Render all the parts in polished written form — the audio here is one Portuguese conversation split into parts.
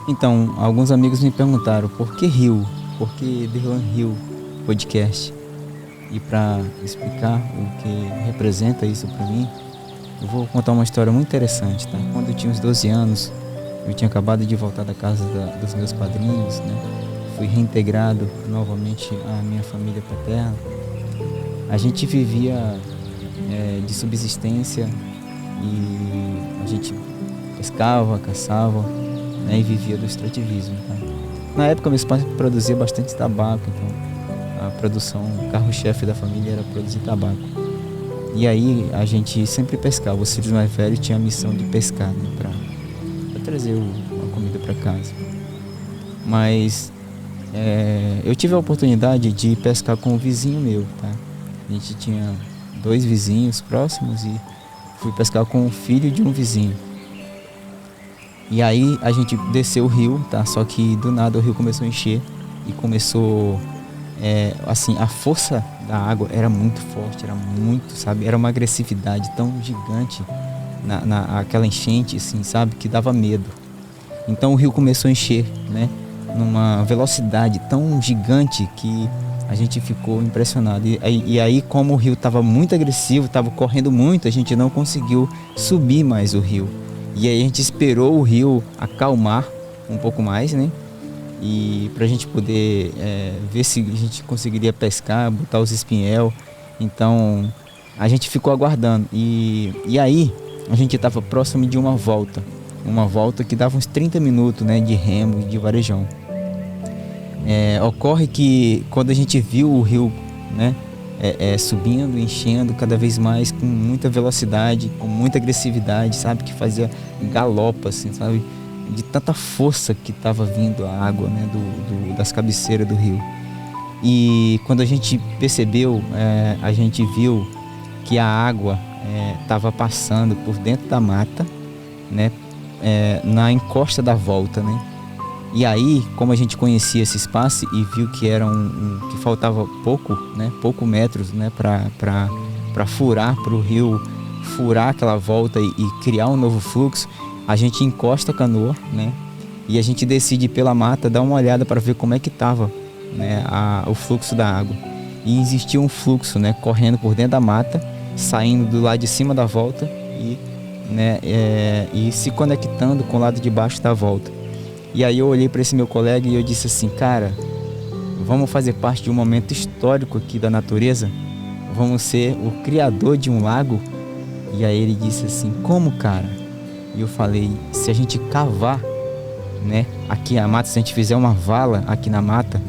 Então, alguns amigos me perguntaram por que Rio? Por que The One Hill Podcast? E para explicar o que representa isso para mim, eu vou contar uma história muito interessante, tá? Quando eu tinha uns 12 anos, eu tinha acabado de voltar da casa dos meus padrinhos, né? Fui reintegrado novamente à minha família paterna. A gente vivia de subsistência e a gente pescava, caçava, né? E vivia do extrativismo, tá? Na época, meus pais produziam bastante tabaco, então a produção, o carro-chefe da família era produzir tabaco. E aí a gente sempre pescava. Os filhos mais velhos tinham a missão de pescar, né, para trazer a comida para casa. Mas eu tive a oportunidade de pescar com um vizinho meu, tá? A gente tinha 2 vizinhos próximos e fui pescar com o filho de um vizinho. E aí a gente desceu o rio, tá? Só que do nada o rio começou a encher e começou, assim, a força da água era muito forte, era muito, sabe? Era uma agressividade tão gigante aquela enchente, assim, sabe? Que dava medo. Então o rio começou a encher, né? Numa velocidade tão gigante que a gente ficou impressionado. E aí, como o rio estava muito agressivo, estava correndo muito, a gente não conseguiu subir mais o rio. E aí a gente esperou o rio acalmar um pouco mais, né? E pra gente poder ver se a gente conseguiria pescar, botar os espinhel. Então a gente ficou aguardando. E aí a gente estava próximo de uma volta que dava uns 30 minutos, né, de remo e de varejão. Ocorre que quando a gente viu o rio, né, subindo, enchendo cada vez mais com muita velocidade, com muita agressividade, sabe, que fazia galopa, assim, sabe, de tanta força que estava vindo a água, né, das cabeceiras do rio. E quando a gente percebeu, a gente viu que a água estava passando por dentro da mata, né, na encosta da volta, né. E aí, como a gente conhecia esse espaço e viu que era que faltava pouco metros, né, para furar, para o rio furar aquela volta e criar um novo fluxo, a gente encosta a canoa, né, e a gente decide ir pela mata dar uma olhada para ver como é que estava, né, o fluxo da água. E existia um fluxo, né, correndo por dentro da mata, saindo do lado de cima da volta e se conectando com o lado de baixo da volta. E aí eu olhei para esse meu colega e eu disse assim: cara, vamos fazer parte de um momento histórico aqui da natureza? Vamos ser o criador de um lago? E aí ele disse assim: como, cara? E eu falei: se a gente cavar, né, aqui a mata, se a gente fizer uma vala aqui na mata,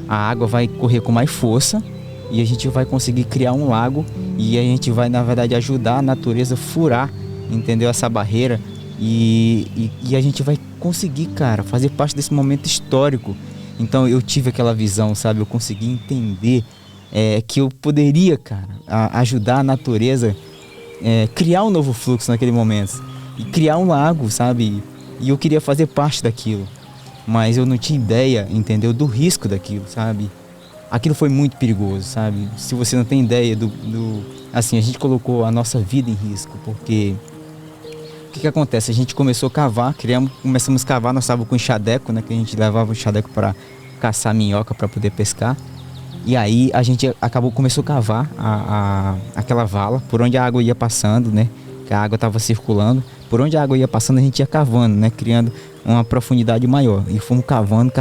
a água vai correr com mais força e a gente vai conseguir criar um lago e a gente vai, na verdade, ajudar a natureza a furar, entendeu, essa barreira e a gente vai conseguir, cara, fazer parte desse momento histórico. Então eu tive aquela visão, sabe? Eu consegui entender que eu poderia, cara, ajudar a natureza, criar um novo fluxo naquele momento e criar um lago, sabe? E eu queria fazer parte daquilo, mas eu não tinha ideia, entendeu, do risco daquilo, sabe? Aquilo foi muito perigoso, sabe? Se você não tem ideia assim, a gente colocou a nossa vida em risco, porque o que acontece? A gente começou a cavar, começamos a cavar, nós estávamos com enxadeco, né? Que a gente levava o enxadeco para caçar minhoca para poder pescar. E aí a gente começou a cavar aquela vala, por onde a água ia passando, né? Que a água estava circulando. Por onde a água ia passando, a gente ia cavando, né? Criando uma profundidade maior. E fomos cavando.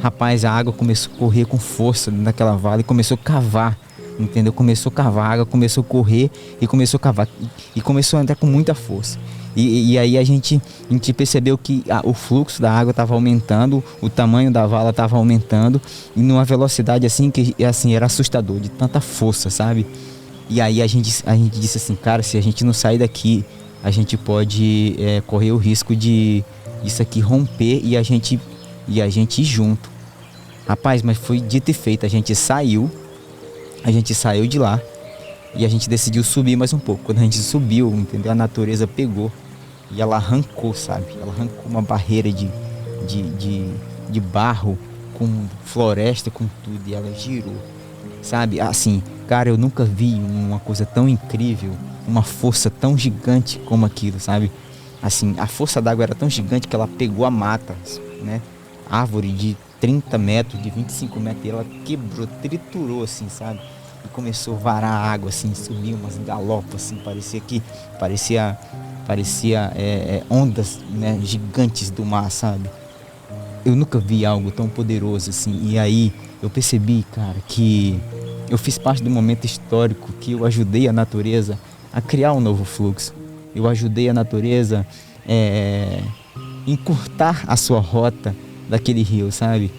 Rapaz, a água começou a correr com força naquela vala e começou a cavar. Entendeu? Começou a cavar, a água começou a correr e começou a cavar. E começou a entrar com muita força. E aí a gente percebeu que o fluxo da água estava aumentando, o tamanho da vala estava aumentando, e numa velocidade assim que assim, era assustador, de tanta força, sabe? E aí a gente disse assim: cara, se a gente não sair daqui, a gente pode correr o risco de isso aqui romper e a gente ir junto. Rapaz, mas foi dito e feito, a gente saiu de lá e a gente decidiu subir mais um pouco. Quando a gente subiu, entendeu? A natureza pegou e ela arrancou, sabe? Ela arrancou uma barreira de barro com floresta, com tudo, e ela girou, sabe? Assim, cara, eu nunca vi uma coisa tão incrível, uma força tão gigante como aquilo, sabe? Assim, a força d'água era tão gigante que ela pegou a mata, né? Árvore de 30 metros, de 25 metros, e ela quebrou, triturou, assim, sabe? E começou a varar água, assim, subiu umas galopas, assim, parecia ondas, né, gigantes do mar, sabe? Eu nunca vi algo tão poderoso, assim. E aí eu percebi, cara, que eu fiz parte do momento histórico que eu ajudei a natureza a criar um novo fluxo. Eu ajudei a natureza encurtar a sua rota daquele rio, sabe?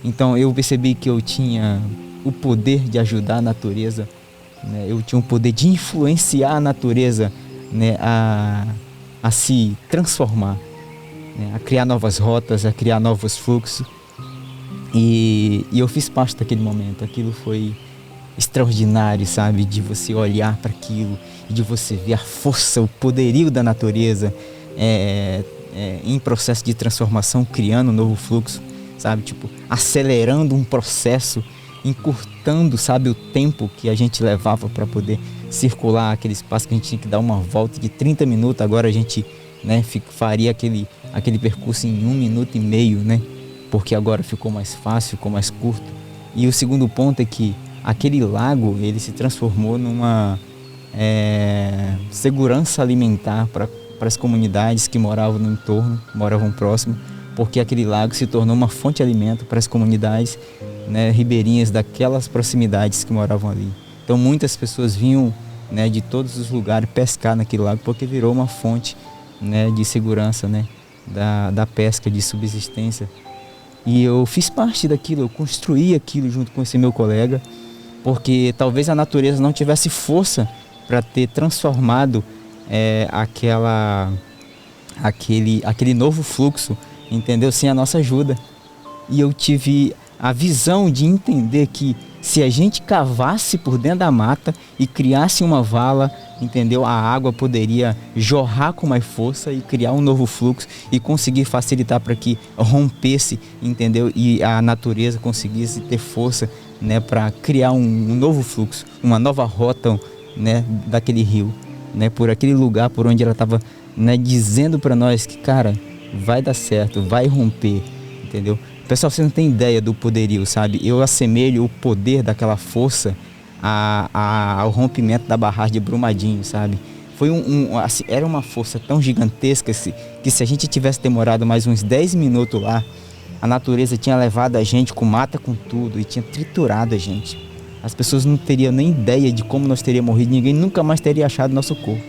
Então eu percebi que eu tinha o poder de ajudar a natureza, né? Eu tinha o poder de influenciar a natureza, né? A se transformar, né? A criar novas rotas, a criar novos fluxos. E eu fiz parte daquele momento. Aquilo foi extraordinário, sabe? De você olhar para aquilo e de você ver a força, o poderio da natureza em processo de transformação, criando um novo fluxo, sabe? Tipo, acelerando um processo, encurtando, sabe, o tempo que a gente levava para poder circular aquele espaço que a gente tinha que dar uma volta de 30 minutos. Agora a gente, né, faria aquele percurso em 1 minuto e meio, né? Porque agora ficou mais fácil, ficou mais curto. E o segundo ponto é que aquele lago, ele se transformou numa segurança alimentar para as comunidades que moravam no entorno, moravam próximo, porque aquele lago se tornou uma fonte de alimento para as comunidades, né, ribeirinhas daquelas proximidades que moravam ali. Então muitas pessoas vinham, né, de todos os lugares pescar naquele lago, porque virou uma fonte, né, de segurança, né, da pesca, de subsistência. E eu fiz parte daquilo, eu construí aquilo junto com esse meu colega, porque talvez a natureza não tivesse força para ter transformado aquele novo fluxo, entendeu? Sem a nossa ajuda. E eu tive a visão de entender que se a gente cavasse por dentro da mata e criasse uma vala, entendeu? A água poderia jorrar com mais força e criar um novo fluxo e conseguir facilitar para que rompesse, entendeu? E a natureza conseguisse ter força, né, para criar um novo fluxo, uma nova rota, né, daquele rio, né, por aquele lugar por onde ela estava, né, dizendo para nós que, cara, vai dar certo, vai romper, entendeu? Pessoal, você não tem ideia do poderio, sabe? Eu assemelho o poder daquela força ao rompimento da barragem de Brumadinho, sabe? Foi assim, era uma força tão gigantesca que se a gente tivesse demorado mais uns 10 minutos lá, a natureza tinha levado a gente com mata, com tudo, e tinha triturado a gente. As pessoas não teriam nem ideia de como nós teríamos morrido, ninguém nunca mais teria achado nosso corpo.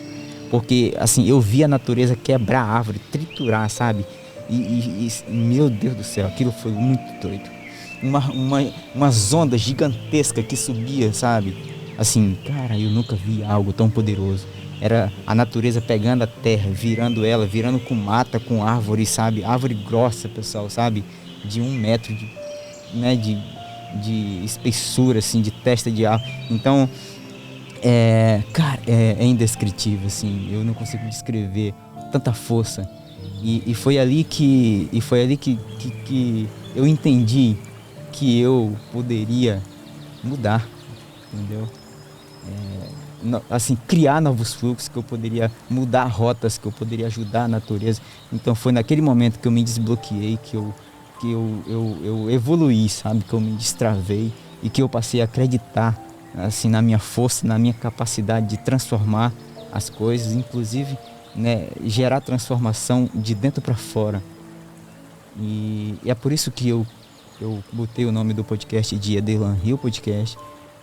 Porque, assim, eu vi a natureza quebrar a árvore, triturar, sabe? E meu Deus do céu, aquilo foi muito doido. Umas ondas gigantescas que subia, sabe? Assim, cara, eu nunca vi algo tão poderoso. Era a natureza pegando a terra, virando com mata, com árvore, sabe? Árvore grossa, pessoal, sabe? De 1 metro de espessura, assim, de testa de árvore. Então, cara, é indescritível, assim. Eu não consigo descrever tanta força. E foi ali que eu entendi que eu poderia mudar, entendeu? Assim, criar novos fluxos, que eu poderia mudar rotas, que eu poderia ajudar a natureza. Então foi naquele momento que eu me desbloqueei, que eu evoluí, sabe? Que eu me destravei e que eu passei a acreditar, assim, na minha força, na minha capacidade de transformar as coisas, inclusive, né, gerar transformação de dentro para fora. E é por isso que eu botei o nome do podcast de Ederlan Rio Podcast,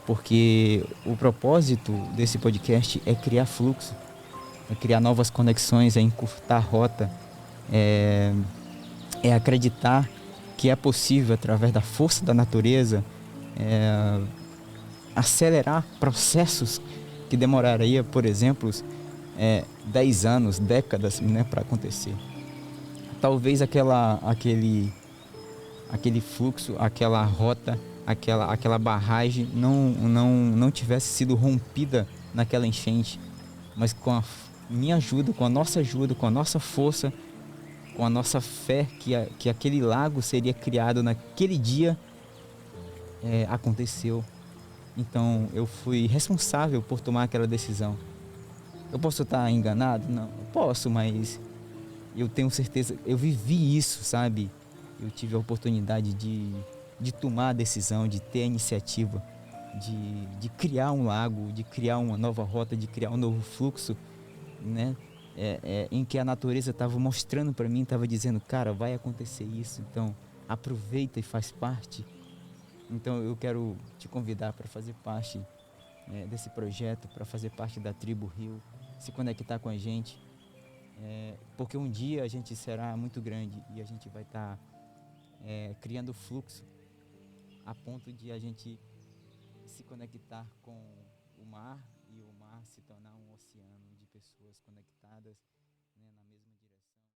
porque o propósito desse podcast é criar fluxo, é criar novas conexões, é encurtar a rota, é acreditar que é possível, através da força da natureza, acelerar processos que demoraria, por exemplo, 10 anos, décadas, né, para acontecer. Talvez aquele fluxo, aquela rota, aquela barragem não tivesse sido rompida naquela enchente, mas com a minha ajuda, com a nossa força, com a nossa fé que aquele lago seria criado naquele dia, aconteceu. Então eu fui responsável por tomar aquela decisão. Eu posso estar enganado? Não, posso, mas eu tenho certeza, eu vivi isso, sabe? Eu tive a oportunidade de tomar a decisão, de ter a iniciativa, de criar um lago, de criar uma nova rota, de criar um novo fluxo, né? Em que a natureza estava mostrando para mim, estava dizendo, cara, vai acontecer isso, então aproveita e faz parte. Então eu quero te convidar para fazer parte desse projeto, para fazer parte da Tribo Rio, se conectar com a gente, porque um dia a gente será muito grande e a gente vai estar criando fluxo a ponto de a gente se conectar com o mar e o mar se tornar um oceano de pessoas conectadas